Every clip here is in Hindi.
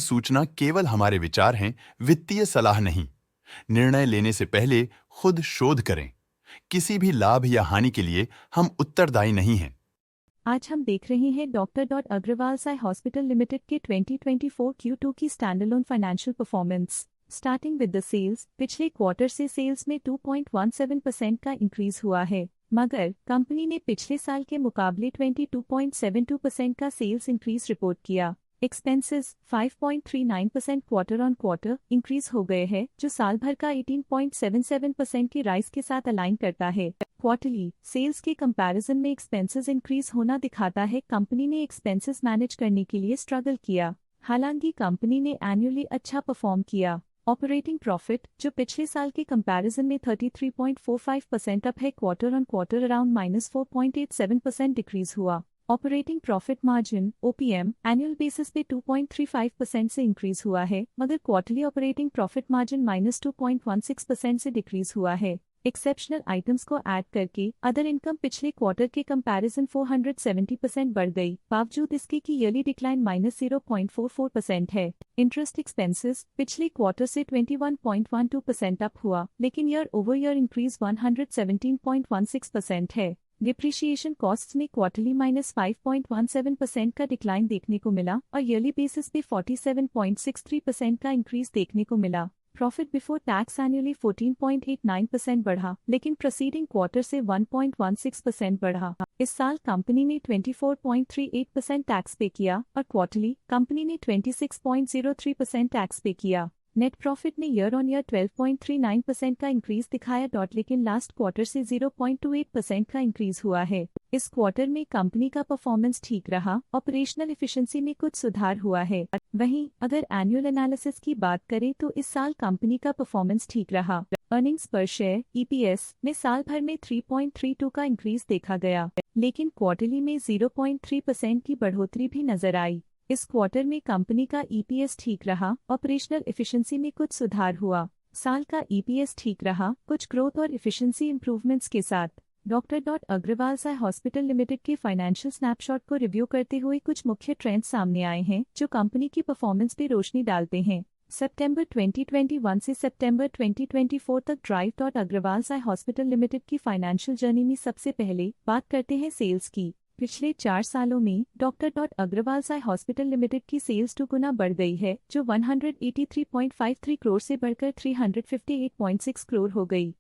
सूचना केवल हमारे विचार हैं, वित्तीय सलाह नहीं। निर्णय लेने से पहले खुद शोध करें। किसी भी लाभ या हानि के लिए हम उत्तरदायी नहीं हैं। आज हम देख रहे हैं doctor Agarwal Sai hospital limited के 2024 Q2 की standalone financial performance. Starting with the sales, पिछले क्वार्टर से सेल्स में 2.17% का इंक्रीज हुआ है, मगर कंपनी ने पिछले साल के मुकाबले 22.72% का सेल्स इंक्रीज रिपोर्ट किया। Expenses 5.39% quarter on quarter increase हो गए हैं, जो साल भर का 18.77% की राइज के साथ अलाइन करता है। क्वार्टरली सेल्स के कंपैरिजन में एक्सपेंसेस इंक्रीज होना दिखाता है कंपनी ने एक्सपेंसेस मैनेज करने के लिए स्ट्रगल किया। हालांकि कंपनी ने एनुअली अच्छा परफॉर्म किया। ऑपरेटिंग प्रॉफिट, जो पिछले साल के कंपैरिजन में 33.45% अप है, quarter on quarter around -4.87% decrease हुआ। Operating profit margin OPM annual basis पे 2.35% से इंक्रीज हुआ है, मगर क्वार्टरली ऑपरेटिंग प्रॉफिट मार्जिन -2.16% से डिक्रीज हुआ है। एक्सेप्शनल आइटम्स को ऐड करके अदर इनकम पिछले क्वार्टर के कंपैरिजन 470% बढ़ गई, बावजूद इसके की ईयरली डिक्लाइन -0.44% है। इंटरेस्ट एक्सपेंसेस पिछले क्वार्टर से 21.12% अप हुआ, लेकिन ईयर ओवर ईयर इंक्रीज 117.16% है। डिप्रिशिएशन कॉस्ट्स में क्वार्टरली -5.17% का डिक्लाइन देखने को मिला और ईयरली बेसिस पे 47.63% का इंक्रीज देखने को मिला। प्रॉफिट बिफोर टैक्स एनुअली 14.89% बढ़ा, लेकिन प्रीसीडिंग क्वार्टर से 1.16% बढ़ा। इस साल कंपनी ने 24.38% टैक्स पे किया और क्वार्टरली कंपनी ने 26.03% टैक्स पे किया। नेट प्रॉफिट ने ईयर ऑन ईयर 12.39% का इंक्रीज दिखाया, लेकिन लास्ट क्वार्टर से 0.28% का इंक्रीज हुआ है। इस क्वार्टर में कंपनी का परफॉर्मेंस ठीक रहा, ऑपरेशनल एफिशिएंसी में कुछ सुधार हुआ है। वहीं अगर एनुअल एनालिसिस की बात करें तो इस साल कंपनी का परफॉर्मेंस ठीक रहा। अर्निंग्स पर शेयर EPS में साल भर में 3.32 का इंक्रीज देखा गया, लेकिन क्वार्टरली में 0.3% की बढ़ोतरी भी नजर आई। इस क्वार्टर में कंपनी का EPS ठीक रहा, ऑपरेशनल एफिशिएंसी में कुछ सुधार हुआ। साल का EPS ठीक रहा, कुछ ग्रोथ और एफिशिएंसी इंप्रूवमेंट्स के साथ। Doctor Agarwal Sai hospital limited के फाइनेंशियल स्नैपशॉट को रिव्यू करते हुए कुछ मुख्य ट्रेंड्स सामने आए हैं, जो कंपनी की परफॉर्मेंस पे रोशनी डालते हैं। सितंबर 2021 से सितंबर 2024 तक ड्राइव अग्रवाल साई हॉस्पिटल लिमिटेड की फाइनेंशियल जर्नी में सबसे पहले बात करते हैं सेल्स की। पिछले 4 सालों में doctor Agarwal Sai hospital limited की सेल्स 2 गुना बढ़ गई है, जो 183.53 करोड़ से बढ़कर 358.6 करोड़ हो गई।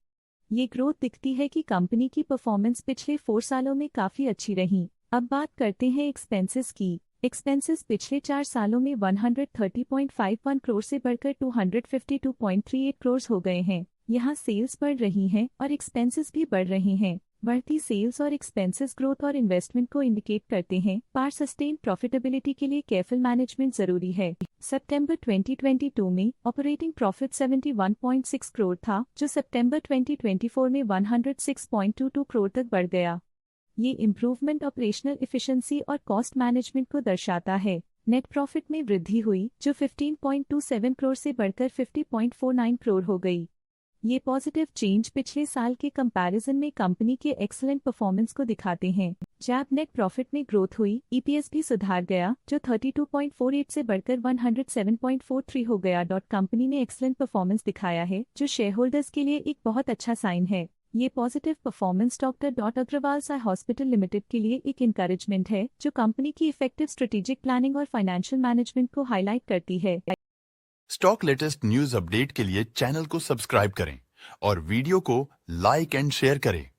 ये ग्रोथ दिखती है कि कंपनी की परफॉर्मेंस पिछले 4 सालों में काफी अच्छी रही। अब बात करते हैं एक्सपेंसेस की। एक्सपेंसेस पिछले 4 सालों में 130.51 करोड़ से बढ़कर 252.38 करोड़ हो गए हैं। यहाँ सेल्स बढ़ रही हैं और एक्सपेंसेस भी बढ़ रहे हैं। बढ़ती सेल्स और एक्सपेंसेस ग्रोथ और इन्वेस्टमेंट को इंडिकेट करते हैं, पर सस्टेन प्रॉफिटेबिलिटी के लिए केयरफुल मैनेजमेंट जरूरी है। सितंबर 2022 में ऑपरेटिंग प्रॉफिट 71.6 करोड़ था, जो सितंबर 2024 में 106.22 करोड़ तक बढ़ गया। ये इम्प्रूवमेंट ऑपरेशनल एफिशिएंसी और कॉस्ट मैनेजमेंट को दर्शाता है। नेट प्रॉफिट में वृद्धि हुई, जो 15.27 करोड़ से बढ़कर 50.49 करोड़ हो गई। ये पॉजिटिव चेंज पिछले साल के कंपैरिजन में कंपनी के एक्सीलेंट परफॉर्मेंस को दिखाते हैं। जैब नेट प्रॉफिट में ग्रोथ हुई, EPS भी सुधार गया, जो 32.48 से बढ़कर 107.43 हो गया। कंपनी ने एक्सीलेंट परफॉर्मेंस दिखाया है, जो शेयर होल्डर्स के लिए एक बहुत अच्छा साइन है। ये positive performance doctor Agarwal Sai hospital limited के लिए एक इंकरेजमेंट है, जो कंपनी की इफेक्टिव स्ट्रेटेजिक प्लानिंग और फाइनेंशियल मैनेजमेंट को हाईलाइट करती है। स्टॉक लेटेस्ट न्यूज अपडेट के लिए चैनल को सब्सक्राइब करें और वीडियो को लाइक एंड शेयर करें।